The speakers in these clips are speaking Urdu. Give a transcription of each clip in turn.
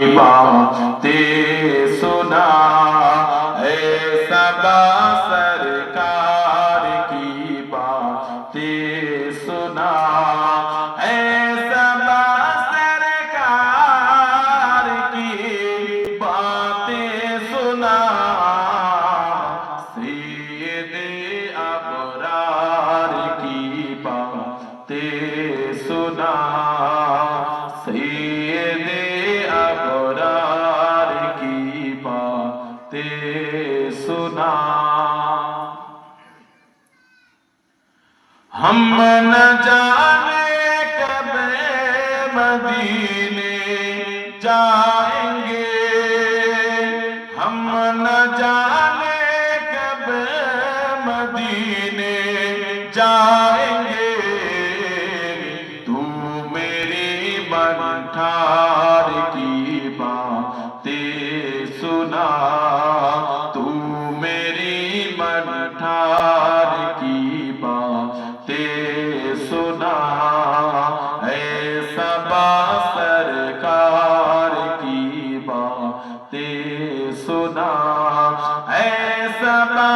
باتیں سنا اے صبا سرکار کی باتیں سنا اے صبا سرکار کی باتیں سنا سید ابرار کی باتیں سنا سید ابرار کی باتیں سنا ہم نہ جانے کب مدینے جائیں گے ہم نہ جانے کب مدینے جائیں گے تو میری بنٹھار کی باتیں سنا تو میری بنٹھار کی باتیں سنا اے صبا سرکار کی باتیں سنا اے صبا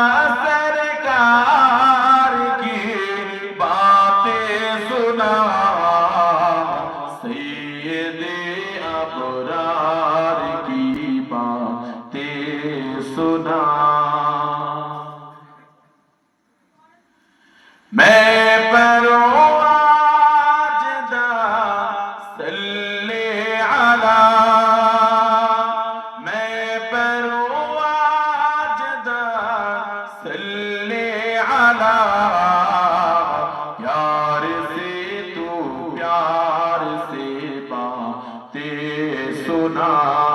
سرکار کی باتیں سنا سید ابرار کی باتیں سنا میں پڑھوں آج دا صلی علی میں پڑھوں آج دا صلی علی پیار سے تو پیار سے باتیں سنا